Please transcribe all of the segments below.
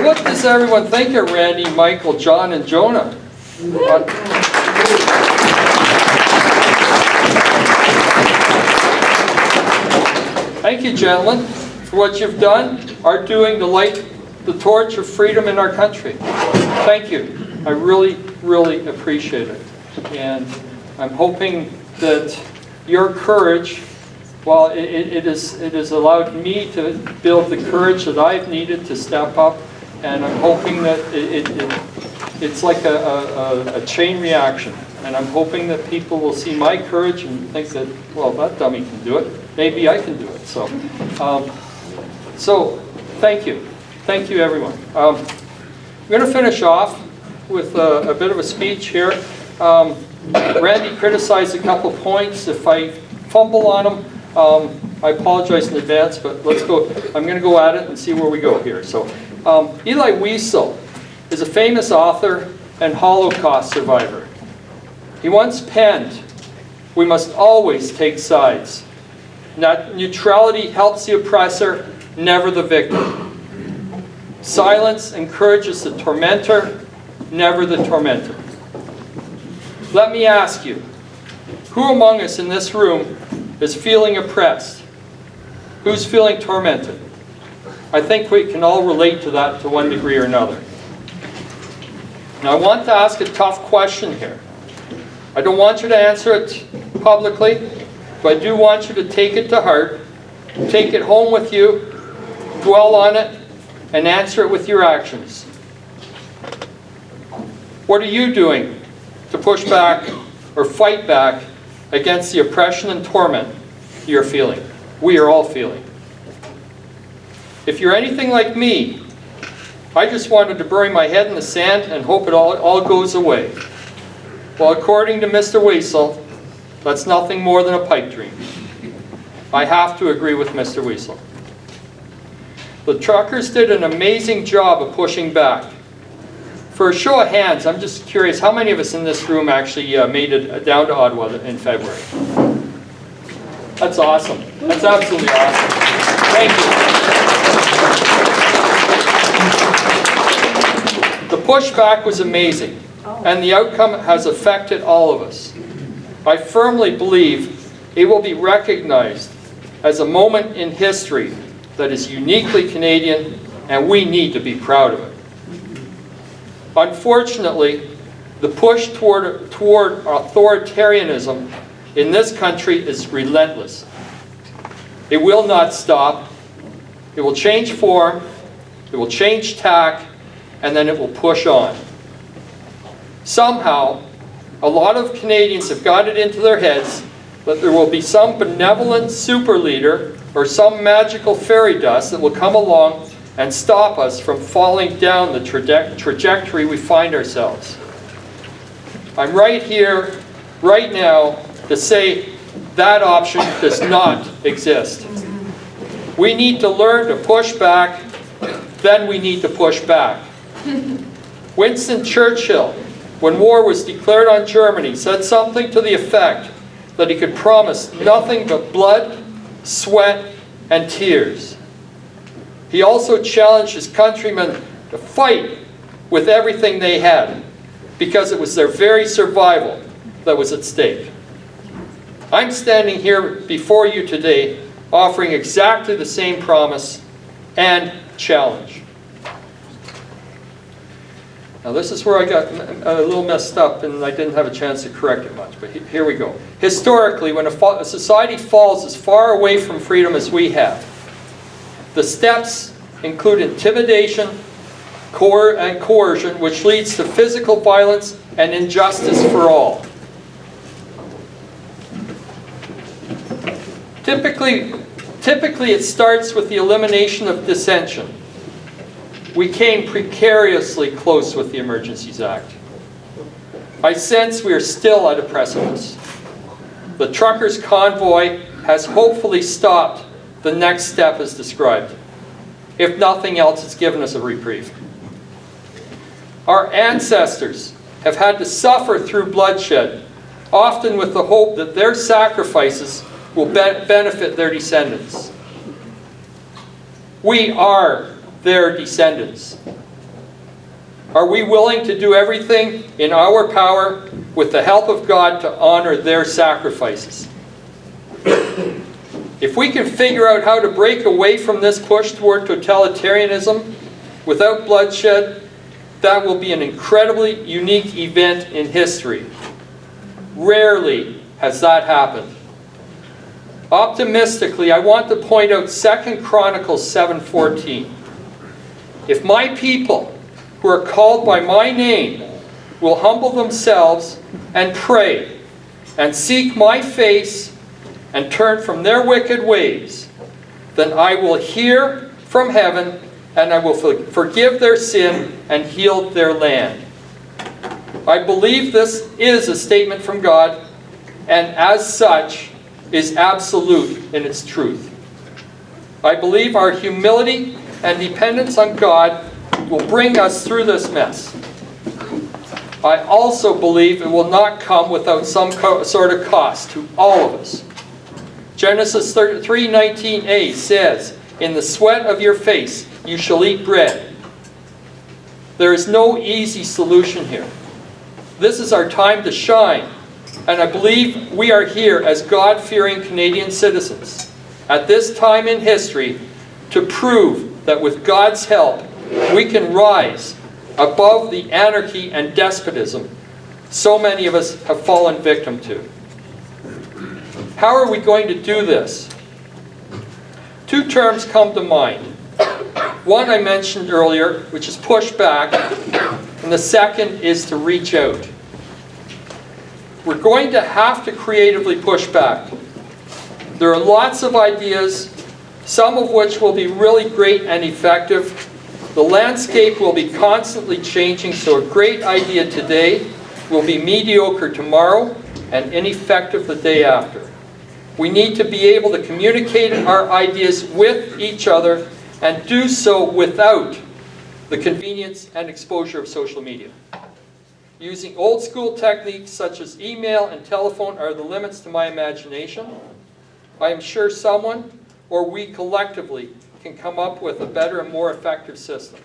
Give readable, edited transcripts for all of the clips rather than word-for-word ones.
So what does everyone think of Randy, Michael, John, and Jonah? Thank you, gentlemen, for what you've done, are doing to light the torch of freedom in our country. Thank you. I really, really appreciate it. And I'm hoping that your courage, while it has allowed me to build the courage that I've needed to step up, and I'm hoping that it's like a chain reaction. And I'm hoping that people will see my courage and think that, well, that dummy can do it. Maybe I can do it. So, thank you. Thank you, everyone. I'm going to finish off with a bit of a speech here. Randy criticized a couple points. If I fumble on them, I apologize in advance, but let's go. I'm going to go at it and see where we go here. So, Eli Wiesel is a famous author and Holocaust survivor. He once penned, "We must always take sides. Neutrality helps the oppressor, never the victim. Silence encourages the tormentor, never the tormentor." Let me ask you, who among us in this room is feeling oppressed? Who's feeling tormented? I think we can all relate to that to one degree or another. Now I want to ask a tough question here. I don't want you to answer it publicly, but I do want you to take it to heart, take it home with you, dwell on it, and answer it with your actions. What are you doing to push back or fight back against the oppression and torment you're feeling? We are all feeling. If you're anything like me, I just wanted to bury my head in the sand and hope it all goes away. Well, according to Mr. Wiesel, that's nothing more than a pipe dream. I have to agree with Mr. Wiesel. The truckers did an amazing job of pushing back. For a show of hands, I'm just curious, how many of us in this room actually made it down to Ottawa in February? That's awesome. That's absolutely awesome. Thank you. The pushback was amazing, and the outcome has affected all of us. I firmly believe it will be recognized as a moment in history that is uniquely Canadian, and we need to be proud of it. Unfortunately, the push toward authoritarianism in this country is relentless. It will not stop. It will change form, it will change tack, and then it will push on. Somehow, a lot of Canadians have got it into their heads that there will be some benevolent super leader or some magical fairy dust that will come along and stop us from falling down the trajectory we find ourselves. I'm right here, right now, to say that option does not exist. We need to learn to push back, then we need to push back. Winston Churchill, when war was declared on Germany, said something to the effect that he could promise nothing but blood, sweat, and tears. He also challenged his countrymen to fight with everything they had, because it was their very survival that was at stake. I'm standing here before you today offering exactly the same promise and challenge. Now this is where I got a little messed up and I didn't have a chance to correct it much, but here we go. Historically, when a society falls as far away from freedom as we have, the steps include intimidation and coercion, which leads to physical violence and injustice for all. Typically it starts with the elimination of dissension. We came precariously close with the Emergencies Act. I sense we are still at a precipice. The truckers' convoy has hopefully stopped the next step as described. If nothing else, it's given us a reprieve. Our ancestors have had to suffer through bloodshed, often with the hope that their sacrifices will benefit their descendants. We are their descendants. Are we willing to do everything in our power with the help of God to honor their sacrifices? If we can figure out how to break away from this push toward totalitarianism without bloodshed, that will be an incredibly unique event in history. Rarely has that happened. Optimistically, I want to point out 2 Chronicles 7:14. If my people, who are called by my name, will humble themselves and pray and seek my face and turn from their wicked ways, then I will hear from heaven and I will forgive their sin and heal their land. I believe this is a statement from God, and as such is absolute in its truth. I believe our humility and dependence on God will bring us through this mess. I also believe it will not come without some sort of cost to all of us. Genesis 3:19a says, "In the sweat of your face you shall eat bread." There is no easy solution here. This is our time to shine, and I believe we are here as God-fearing Canadian citizens at this time in history to prove that with God's help we can rise above the anarchy and despotism so many of us have fallen victim to. How are we going to do this? Two terms come to mind. One I mentioned earlier, which is push back, and the second is to reach out. We're going to have to creatively push back. There are lots of ideas, some of which will be really great and effective. The landscape will be constantly changing, so a great idea today will be mediocre tomorrow and ineffective the day after. We need to be able to communicate our ideas with each other and do so without the convenience and exposure of social media. Using old school techniques such as email and telephone are the limits to my imagination. I am sure someone, or we collectively, can come up with a better and more effective system.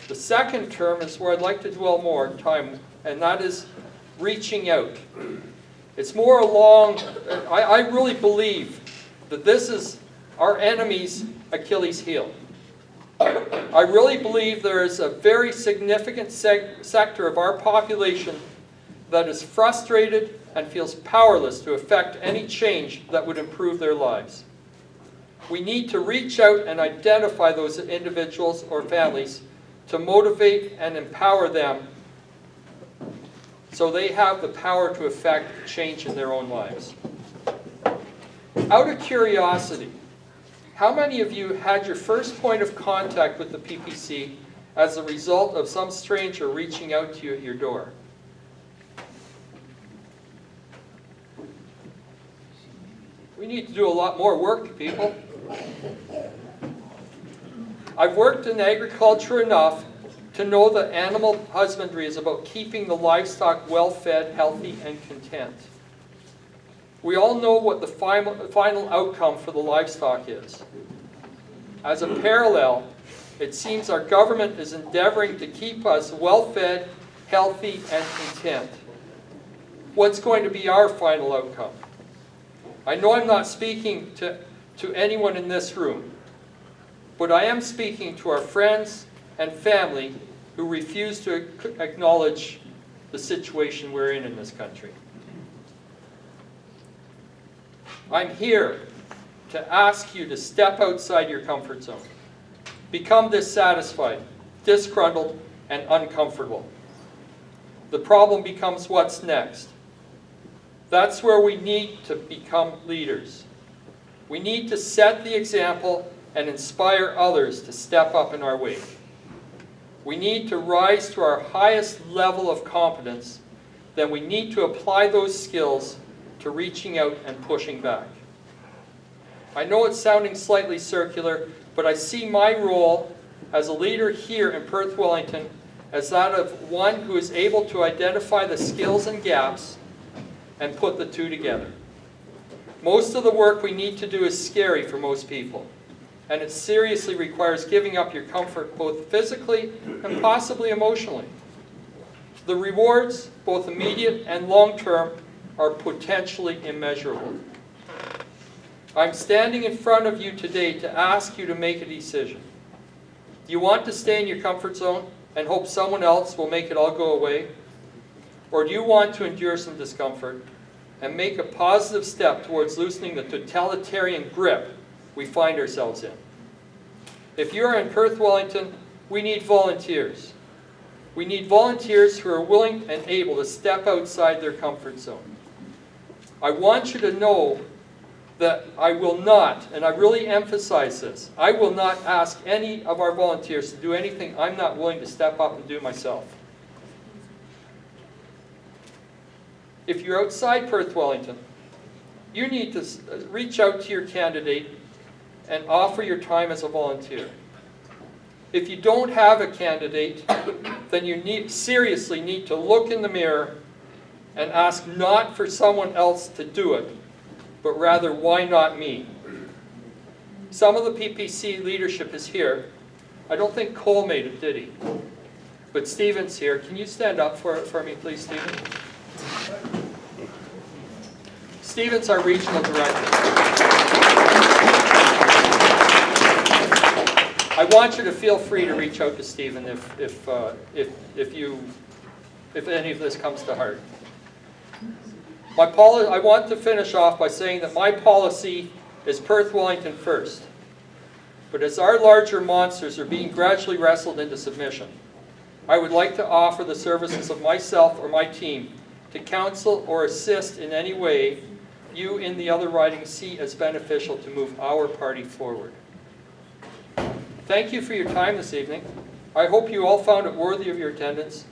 The second term is where I'd like to dwell more time, and that is reaching out. It's more along, I really believe that this is our enemy's Achilles heel. I really believe there is a very significant sector of our population that is frustrated and feels powerless to effect any change that would improve their lives. We need to reach out and identify those individuals or families to motivate and empower them so they have the power to effect change in their own lives. Out of curiosity, how many of you had your first point of contact with the PPC as a result of some stranger reaching out to you at your door? We need to do a lot more work, people. I've worked in agriculture enough to know that animal husbandry is about keeping the livestock well-fed, healthy, and content. We all know what the final outcome for the livestock is. As a parallel, it seems our government is endeavoring to keep us well-fed, healthy, and content. What's going to be our final outcome? I know I'm not speaking to anyone in this room, but I am speaking to our friends and family who refuse to acknowledge the situation we're in this country. I'm here to ask you to step outside your comfort zone. Become dissatisfied, disgruntled, and uncomfortable. The problem becomes what's next. That's where we need to become leaders. We need to set the example and inspire others to step up in our wake. We need to rise to our highest level of competence. Then we need to apply those skills to reaching out and pushing back. I know it's sounding slightly circular, but I see my role as a leader here in Perth-Wellington as that of one who is able to identify the skills and gaps and put the two together. Most of the work we need to do is scary for most people. and it seriously requires giving up your comfort both physically and possibly emotionally. The rewards, both immediate and long-term, are potentially immeasurable. I'm standing in front of you today to ask you to make a decision. Do you want to stay in your comfort zone and hope someone else will make it all go away? Or do you want to endure some discomfort and make a positive step towards loosening the totalitarian grip we find ourselves in? If you're in Perth-Wellington, we need volunteers. We need volunteers who are willing and able to step outside their comfort zone. I want you to know that I will not, and I really emphasize this, I will not ask any of our volunteers to do anything I'm not willing to step up and do myself. If you're outside Perth-Wellington, you need to reach out to your candidate and offer your time as a volunteer. If you don't have a candidate, then you seriously need to look in the mirror and ask not for someone else to do it, but rather, why not me? Some of the PPC leadership is here. I don't think Cole made it, did he? But Stephen's here. Can you stand up for me, please, Stephen? Stephen's our regional director. I want you to feel free to reach out to Stephen if any of this comes to heart. I want to finish off by saying that my policy is Perth-Wellington first. But as our larger monsters are being gradually wrestled into submission, I would like to offer the services of myself or my team to counsel or assist in any way you in the other ridings see as beneficial to move our party forward. Thank you for your time this evening. I hope you all found it worthy of your attendance.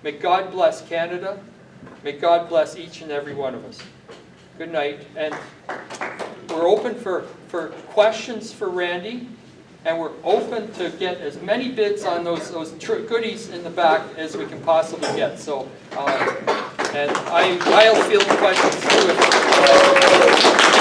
May God bless Canada. May God bless each and every one of us. Good night. And we're open for questions for Randy, and we're open to get as many bids on those goodies in the back as we can possibly get. So, and I'll field questions too.